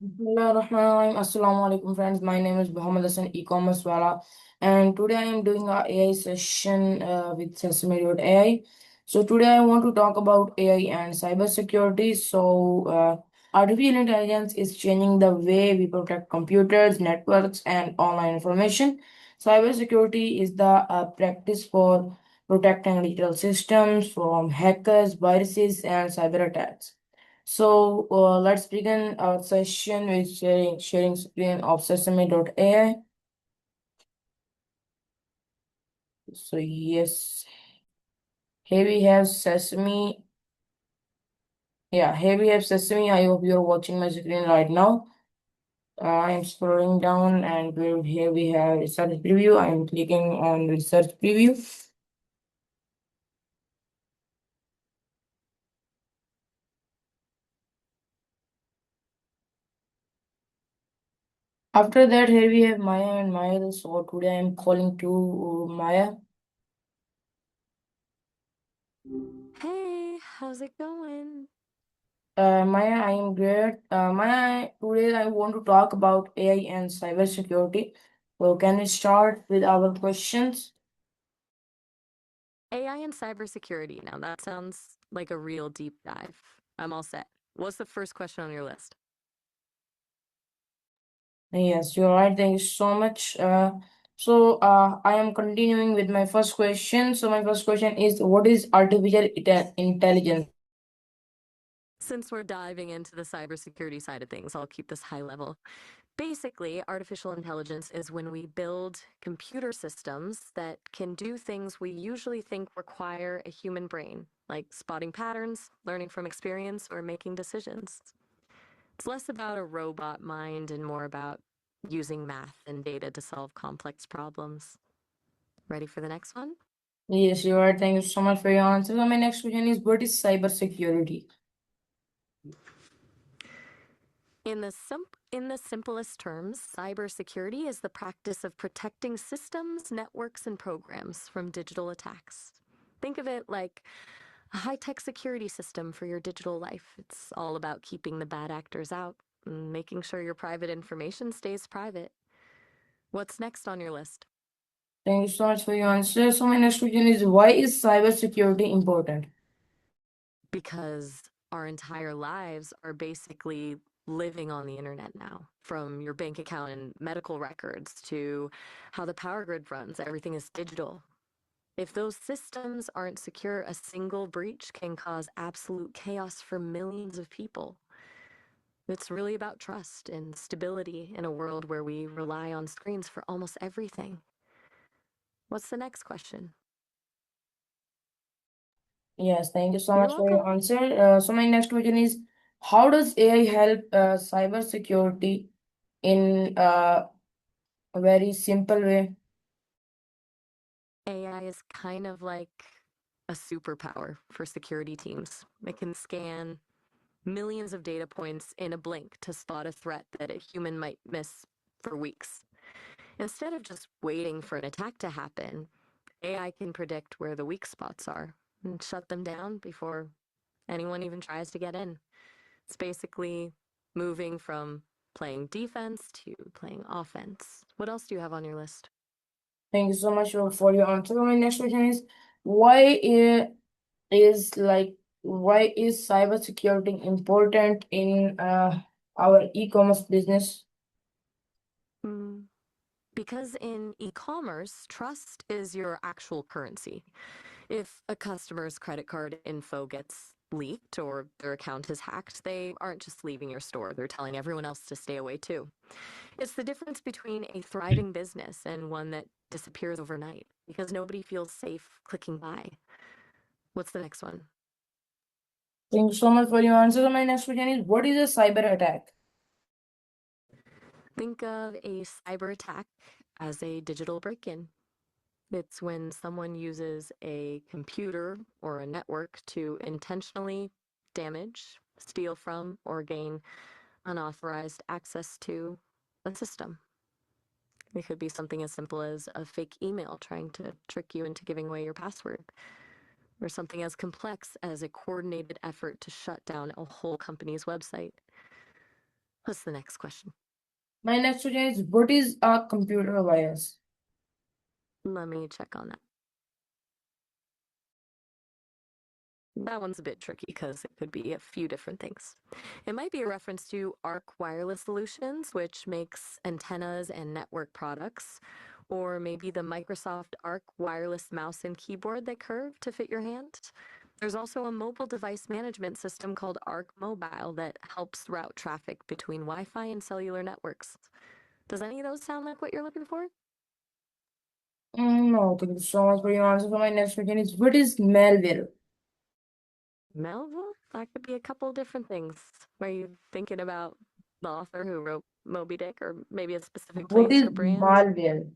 Bismillahirrahmanirrahim. Assalamu alaikum friends. My name is Muhammad Hassan, E-commerceWala, and today I am doing a AI session with Sesame.ai. So today I want to talk about AI and cybersecurity. Artificial intelligence is changing the way we protect computers, networks, and online information. Cybersecurity is the practice for protecting digital systems from hackers, viruses, and cyber attacks. Let's begin our session with sharing screen of Sesame.ai. So yes, here we have Sesame. Yeah, here we have Sesame. I hope you're watching my screen right now. I'm scrolling down and here we have research preview. I'm clicking on research preview. After that, here we have Maya and Maya. So today I'm calling to Maya. Hey, how's it going? Maya, I am great. Maya, today I want to talk about AI and cybersecurity. So, can we start with our questions? AI and cybersecurity. Now that sounds like a real deep dive. I'm all set. What's the first question on your list? Yes, you're right. Thank you so much. I am continuing with my first question. So, my first question is, what is intelligence? Since we're diving into the cybersecurity side of things, I'll keep this high level. Basically, artificial intelligence is when we build computer systems that can do things we usually think require a human brain, like spotting patterns, learning from experience, or making decisions. It's less about a robot mind and more about using math and data to solve complex problems. Ready for the next one? Yes, you're right. Thank you so much for your answer. So, my next question is, what is cybersecurity? In the simplest terms, cybersecurity is the practice of protecting systems, networks, and programs from digital attacks. Think of it like a high tech security system for your digital life. It's all about keeping the bad actors out and making sure your private information stays private. What's next on your list? Thank you so much for your answer. So, my next question is, why is cybersecurity important? Because our entire lives are basically living on the internet now, from your bank account and medical records to how the power grid runs. Everything is digital. If those systems aren't secure, a single breach can cause absolute chaos for millions of people. It's really about trust and stability in a world where we rely on screens for almost everything. What's the next question? Yes, thank you so You're much for welcome. your answer. So my next question is, how does AI help cybersecurity in a very simple way? AI is kind of like a superpower for security teams. It can scan millions of data points in a blink to spot a threat that a human might miss for weeks. Instead of just waiting for an attack to happen, AI can predict where the weak spots are and shut them down before anyone even tries to get in. It's basically moving from playing defense to playing offense. What else do you have on your list? Thank you so much for your answer. So my next question is, why is why is cybersecurity important in our e-commerce business? Mm, Because in e commerce, trust is your actual currency. If a customer's credit card info gets leaked or their account is hacked, they aren't just leaving your store, they're telling everyone else to stay away too. It's the difference between a thriving business and one that disappears overnight because nobody feels safe clicking buy. What's the next one? Thank you so much for your answer. So my next question is, what is a cyber attack? Think of a cyber attack as a digital break in. It's when someone uses a computer or a network to intentionally damage, steal from, or gain unauthorized access to a system. It could be something as simple as a fake email trying to trick you into giving away your password, or something as complex as a coordinated effort to shut down a whole company's website. What's the next question? My next question is, what is a computer virus? Let me check on that. That one's a bit tricky because it could be a few different things. It might be a reference to Arc Wireless Solutions, which makes antennas and network products, or maybe the Microsoft Arc wireless mouse and keyboard that curve to fit your hand. There's also a mobile device management system called Arc Mobile that helps route traffic between Wi Fi and cellular networks. Does any of those sound like what you're looking for? No, thank you so much for your answer. So my next question is, what is malware? Melville? That could be a couple different things. Are you thinking about the author who wrote Moby Dick or maybe a specific What place is or brand? malware?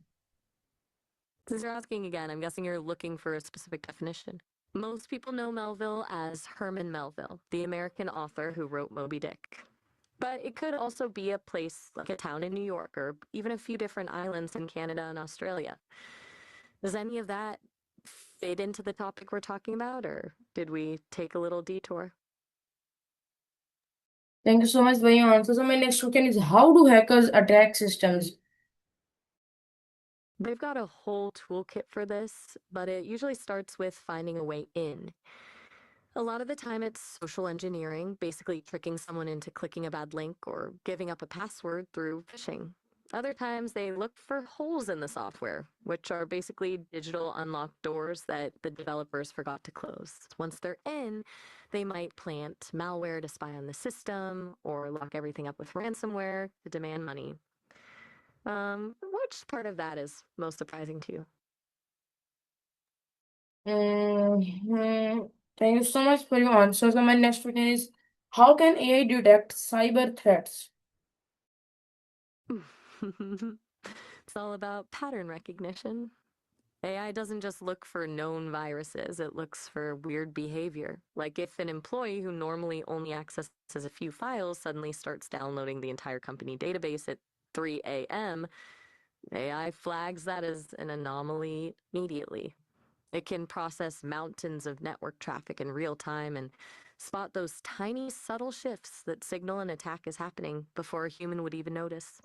Since you're asking again, I'm guessing you're looking for a specific definition. Most people know Melville as Herman Melville, the American author who wrote Moby Dick. But it could also be a place like a town in New York or even a few different islands in Canada and Australia. Does any of that fit into the topic we're talking about, or did we take a little detour? Thank you so much for your answer. So my next question is, how do hackers attack systems? They've got a whole toolkit for this, but it usually starts with finding a way in. A lot of the time, it's social engineering, basically tricking someone into clicking a bad link or giving up a password through phishing. Other times, they look for holes in the software, which are basically digital unlocked doors that the developers forgot to close. Once they're in, they might plant malware to spy on the system or lock everything up with ransomware to demand money. Which part of that is most surprising to you? Hmm. Thank you so much for your answer. So my next question is, how can AI detect cyber threats? It's all about pattern recognition. AI doesn't just look for known viruses, it looks for weird behavior. Like if an employee who normally only accesses a few files suddenly starts downloading the entire company database at 3 a.m., AI flags that as an anomaly immediately. It can process mountains of network traffic in real time and spot those tiny, subtle shifts that signal an attack is happening before a human would even notice.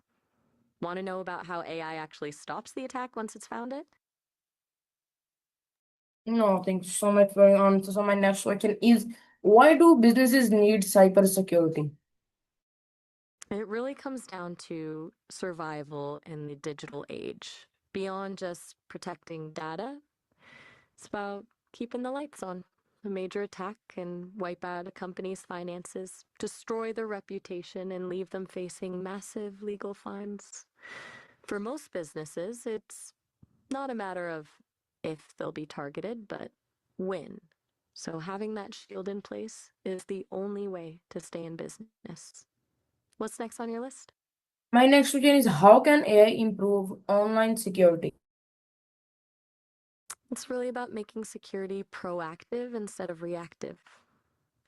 Want to know about how AI actually stops the attack once it's found it? No, thank you so much for your answer. So my next question is, why do businesses need cybersecurity? It really comes down to survival in the digital age. Beyond just protecting data, it's about keeping the lights on. A major attack can wipe out a company's finances, destroy their reputation, and leave them facing massive legal fines. For most businesses, it's not a matter of if they'll be targeted, but when. So having that shield in place is the only way to stay in business. What's next on your list? My next question is, how can AI improve online security? It's really about making security proactive instead of reactive.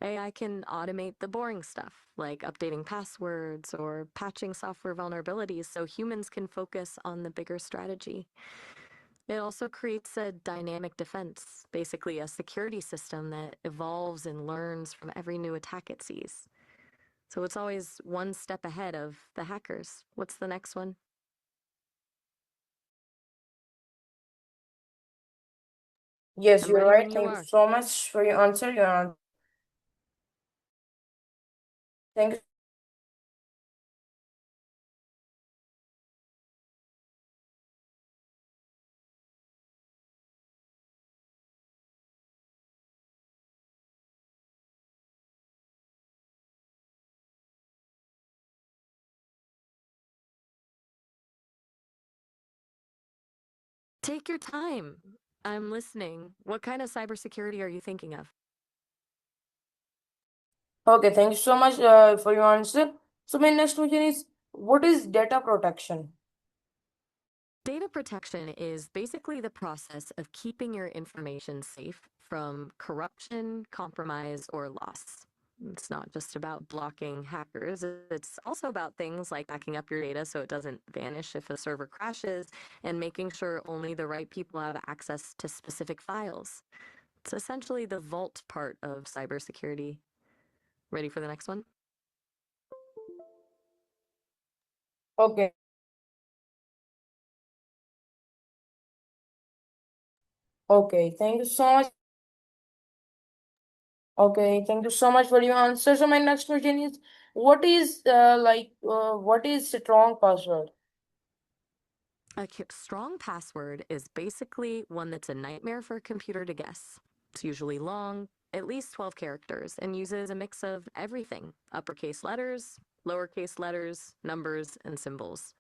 AI can automate the boring stuff, like updating passwords or patching software vulnerabilities, so humans can focus on the bigger strategy. It also creates a dynamic defense, basically a security system that evolves and learns from every new attack it sees. So it's always one step ahead of the hackers. What's the next one? Yes, I'm you're ready right. when you Thank you are. so much for your answer. Thank you. Take your time. I'm listening. What kind of cybersecurity are you thinking of? Okay, thank you so much for your answer. So my next question is, what is data protection? Data protection is basically the process of keeping your information safe from corruption, compromise, or loss. It's not just about blocking hackers, it's also about things like backing up your data so it doesn't vanish if a server crashes and making sure only the right people have access to specific files. It's essentially the vault part of cybersecurity. Ready for the next one? Okay. Okay. Thank you so much. Okay. Thank you so much for your answer. So my next question is, what is strong password? A strong password is basically one that's a nightmare for a computer to guess. It's usually long, at least 12 characters, and uses a mix of everything: uppercase letters, lowercase letters, numbers, and symbols.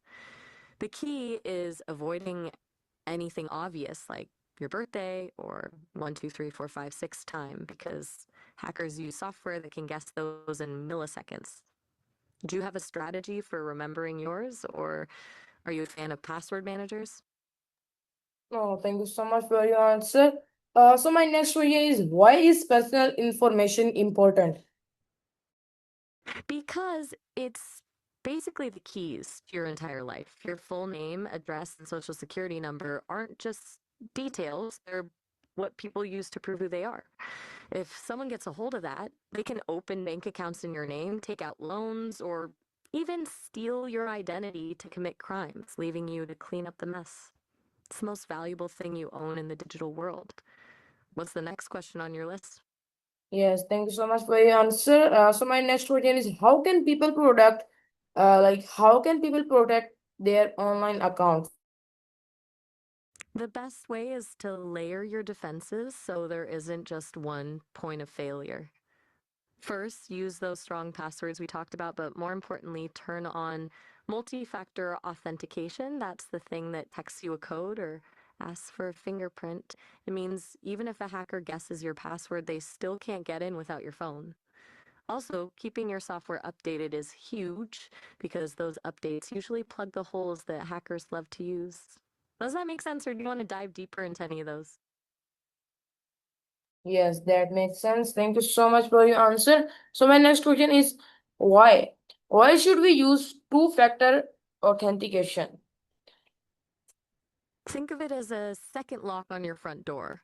The key is avoiding anything obvious like your birthday or 1, 2, 3, 4, 5, 6 time, because hackers use software that can guess those in milliseconds. Do you have a strategy for remembering yours, or are you a fan of password managers? Oh, thank you so much for your answer. So my next question is, why is personal information important? Because it's basically the keys to your entire life. Your full name, address, and social security number aren't just details, they're what people use to prove who they are. If someone gets a hold of that, they can open bank accounts in your name, take out loans, or even steal your identity to commit crimes, leaving you to clean up the mess. It's the most valuable thing you own in the digital world. What's the next question on your list? Yes, thank you so much for your answer. So my next question is, how can people protect their online accounts? The best way is to layer your defenses so there isn't just one point of failure. First, use those strong passwords we talked about, but more importantly, turn on multi factor authentication. That's the thing that texts you a code or asks for a fingerprint. It means even if a hacker guesses your password, they still can't get in without your phone. Also, keeping your software updated is huge because those updates usually plug the holes that hackers love to use. Does that make sense, or do you want to dive deeper into any of those? Yes, that makes sense. Thank you so much for your answer. So my next question is, why? Why should we use two-factor authentication? Think of it as a second lock on your front door.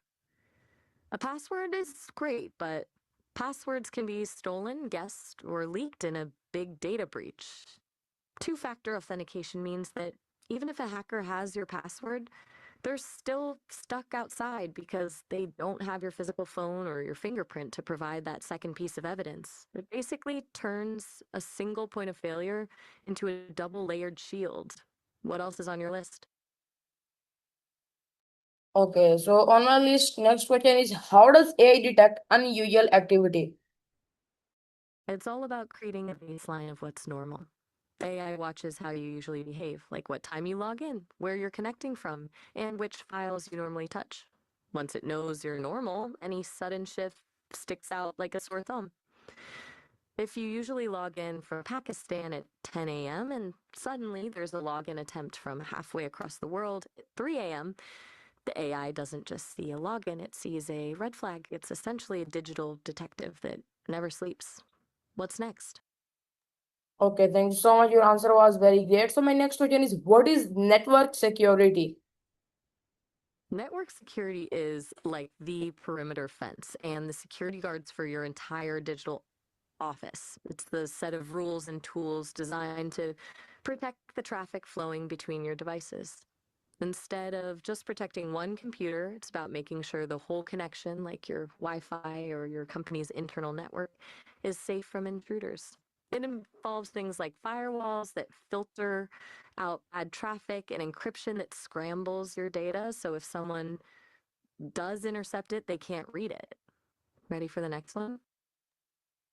A password is great, but passwords can be stolen, guessed, or leaked in a big data breach. Two factor authentication means that even if a hacker has your password, they're still stuck outside because they don't have your physical phone or your fingerprint to provide that second piece of evidence. It basically turns a single point of failure into a double layered shield. What else is on your list? Okay, so on my list, next question is, how does AI detect unusual activity? It's all about creating a baseline of what's normal. AI watches how you usually behave, like what time you log in, where you're connecting from, and which files you normally touch. Once it knows you're normal, any sudden shift sticks out like a sore thumb. If you usually log in from Pakistan at 10 a.m. and suddenly there's a login attempt from halfway across the world at 3 a.m., the AI doesn't just see a login, it sees a red flag. It's essentially a digital detective that never sleeps. What's next? Okay, thank you so much. Your answer was very great. So my next question is, what is network security? Network security is like the perimeter fence and the security guards for your entire digital office. It's the set of rules and tools designed to protect the traffic flowing between your devices. Instead of just protecting one computer, it's about making sure the whole connection, like your Wi Fi or your company's internal network, is safe from intruders. It involves things like firewalls that filter out bad traffic and encryption that scrambles your data. So if someone does intercept it, they can't read it. Ready for the next one?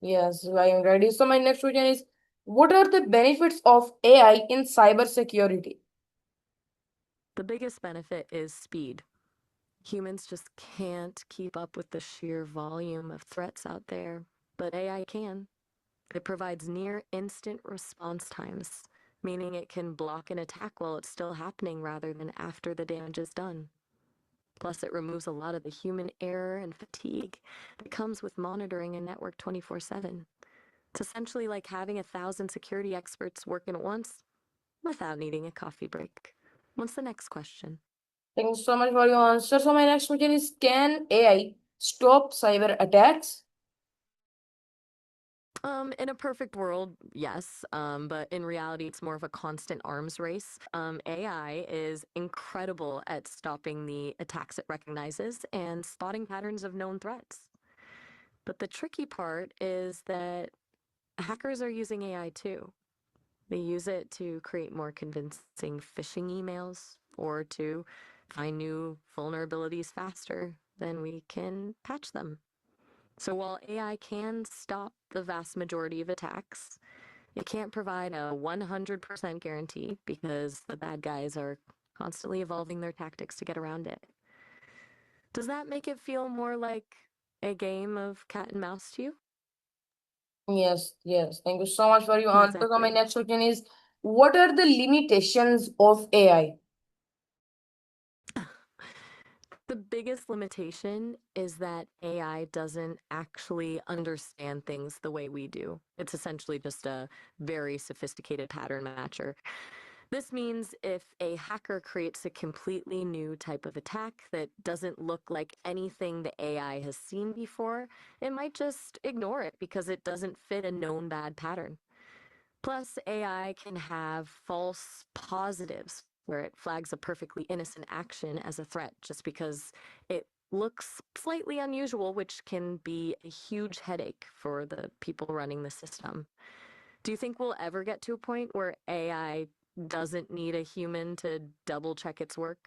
Yes, I am ready. So my next question is, what are the benefits of AI in cybersecurity? The biggest benefit is speed. Humans just can't keep up with the sheer volume of threats out there, but AI can. It provides near instant response times, meaning it can block an attack while it's still happening rather than after the damage is done. Plus, it removes a lot of the human error and fatigue that comes with monitoring a network 24/7. It's essentially like having 1,000 security experts working at once without needing a coffee break. What's the next question? Thank you so much for your answer. So my next question is, can AI stop cyber attacks? In a perfect world, yes, but in reality, it's more of a constant arms race. AI is incredible at stopping the attacks it recognizes and spotting patterns of known threats. But the tricky part is that hackers are using AI too. They use it to create more convincing phishing emails or to find new vulnerabilities faster than we can patch them. So while AI can stop the vast majority of attacks, it can't provide a 100% guarantee because the bad guys are constantly evolving their tactics to get around it. Does that make it feel more like a game of cat and mouse to you? Yes, yes. Thank you so much for your answer. So my Exactly. next question is, what are the limitations of AI? The biggest limitation is that AI doesn't actually understand things the way we do. It's essentially just a very sophisticated pattern matcher. This means if a hacker creates a completely new type of attack that doesn't look like anything the AI has seen before, it might just ignore it because it doesn't fit a known bad pattern. Plus, AI can have false positives where it flags a perfectly innocent action as a threat just because it looks slightly unusual, which can be a huge headache for the people running the system. Do you think we'll ever get to a point where AI doesn't need a human to double check its work?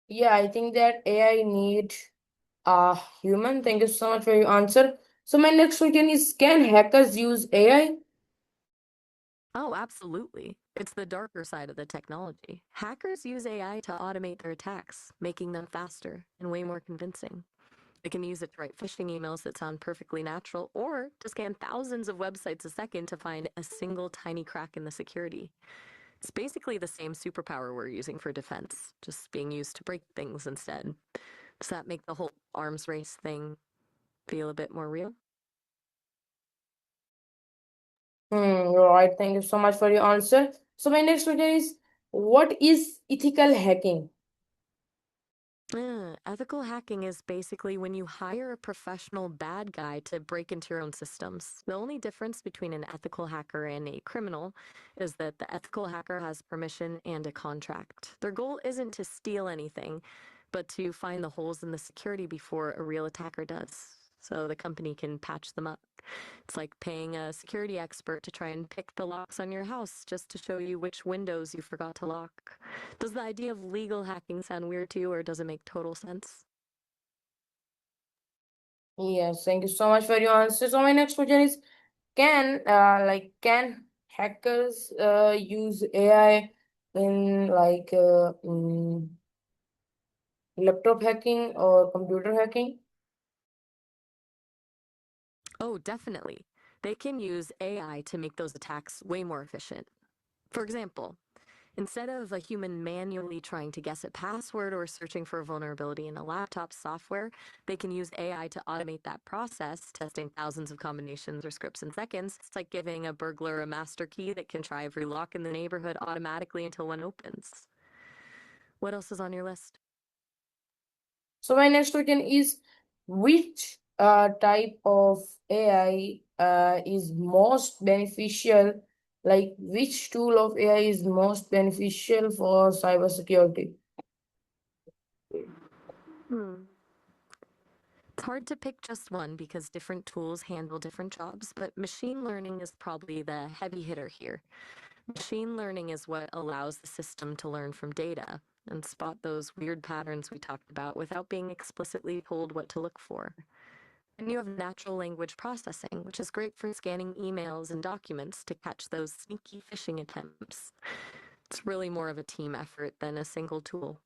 Yeah, I think that AI need a human. Thank you so much for your answer. So my next question is, can hackers use AI? Oh, absolutely. It's the darker side of the technology. Hackers use AI to automate their attacks, making them faster and way more convincing. They can use it to write phishing emails that sound perfectly natural or to scan thousands of websites a second to find a single tiny crack in the security. It's basically the same superpower we're using for defense, just being used to break things instead. Does that make the whole arms race thing feel a bit more real? Right. Thank you so much for your answer. So my next question is, what is ethical hacking? Ethical hacking is basically when you hire a professional bad guy to break into your own systems. The only difference between an ethical hacker and a criminal is that the ethical hacker has permission and a contract. Their goal isn't to steal anything, but to find the holes in the security before a real attacker does, so the company can patch them up. It's like paying a security expert to try and pick the locks on your house just to show you which windows you forgot to lock. Does the idea of legal hacking sound weird to you, or does it make total sense? Yes, thank you so much for your answer. So my next question is, can hackers use AI in laptop hacking or computer hacking? Oh, definitely. They can use AI to make those attacks way more efficient. For example, instead of a human manually trying to guess a password or searching for a vulnerability in a laptop software, they can use AI to automate that process, testing thousands of combinations or scripts in seconds. It's like giving a burglar a master key that can try every lock in the neighborhood automatically until one opens. What else is on your list? So my next question is, which type of AI is most beneficial? Like, which tool of AI is most beneficial for cybersecurity? Hmm. It's hard to pick just one because different tools handle different jobs, but machine learning is probably the heavy hitter here. Machine learning is what allows the system to learn from data and spot those weird patterns we talked about without being explicitly told what to look for. And you have natural language processing, which is great for scanning emails and documents to catch those sneaky phishing attempts. It's really more of a team effort than a single tool.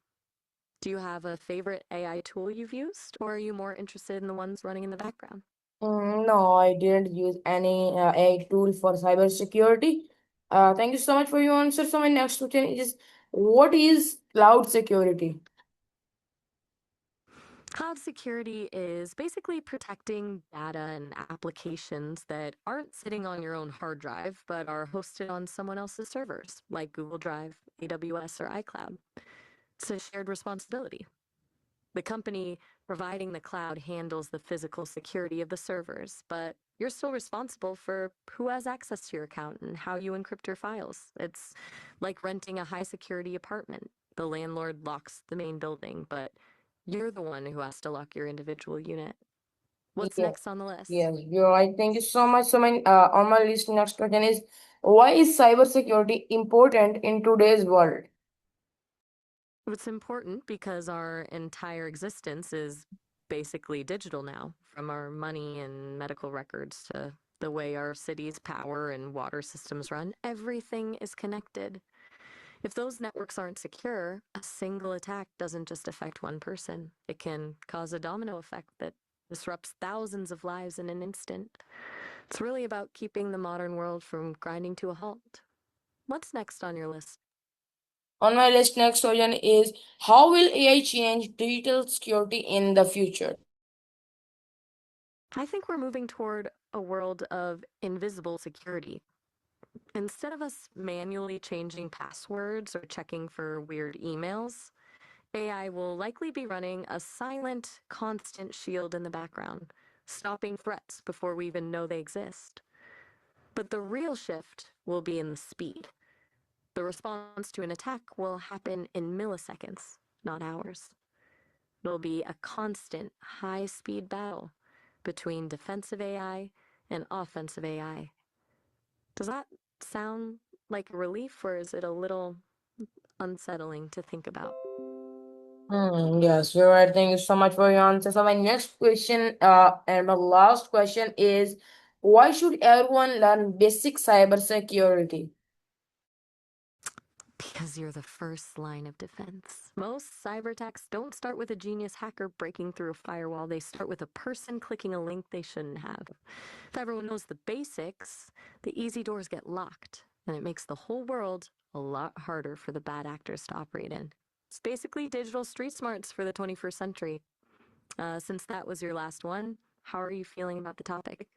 Do you have a favorite AI tool you've used, or are you more interested in the ones running in the background? No, I didn't use any AI tool for cybersecurity. Thank you so much for your answer. So my next question is, what is cloud security? Cloud security is basically protecting data and applications that aren't sitting on your own hard drive, but are hosted on someone else's servers, like Google Drive, AWS, or iCloud. It's a shared responsibility. The company providing the cloud handles the physical security of the servers, but you're still responsible for who has access to your account and how you encrypt your files. It's like renting a high security apartment. The landlord locks the main building, but you're the one who has to lock your individual unit. What's Yeah. next on the list? Yes, you're right. Thank you so much. So, on my list, next question is, why is cybersecurity important in today's world? It's important because our entire existence is basically digital now, from our money and medical records to the way our cities' power and water systems run. Everything is connected. If those networks aren't secure, a single attack doesn't just affect one person. It can cause a domino effect that disrupts thousands of lives in an instant. It's really about keeping the modern world from grinding to a halt. What's next on your list? On my list, next question is, how will AI change digital security in the future? I think we're moving toward a world of invisible security. Instead of us manually changing passwords or checking for weird emails, AI will likely be running a silent, constant shield in the background, stopping threats before we even know they exist. But the real shift will be in the speed. The response to an attack will happen in milliseconds, not hours. It'll be a constant, high speed battle between defensive AI and offensive AI. Does that sound like a relief, or is it a little unsettling to think about? Yes, you're right. Thank you so much for your answer. So my next question, and my last question is, why should everyone learn basic cybersecurity? Because you're the first line of defense. Most cyber attacks don't start with a genius hacker breaking through a firewall, they start with a person clicking a link they shouldn't have. If everyone knows the basics, the easy doors get locked, and it makes the whole world a lot harder for the bad actors to operate in. It's basically digital street smarts for the 21st century. Since that was your last one, how are you feeling about the topic?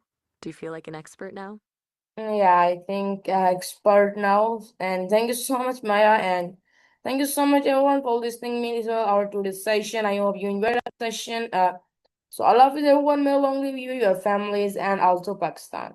Do you feel like an expert now? Yeah, I think expert now. And thank you so much, Maya. And thank you so much, everyone, for listening me to our today's session. I hope you enjoyed the session. So I love you, everyone. May long live you, your families, and also Pakistan.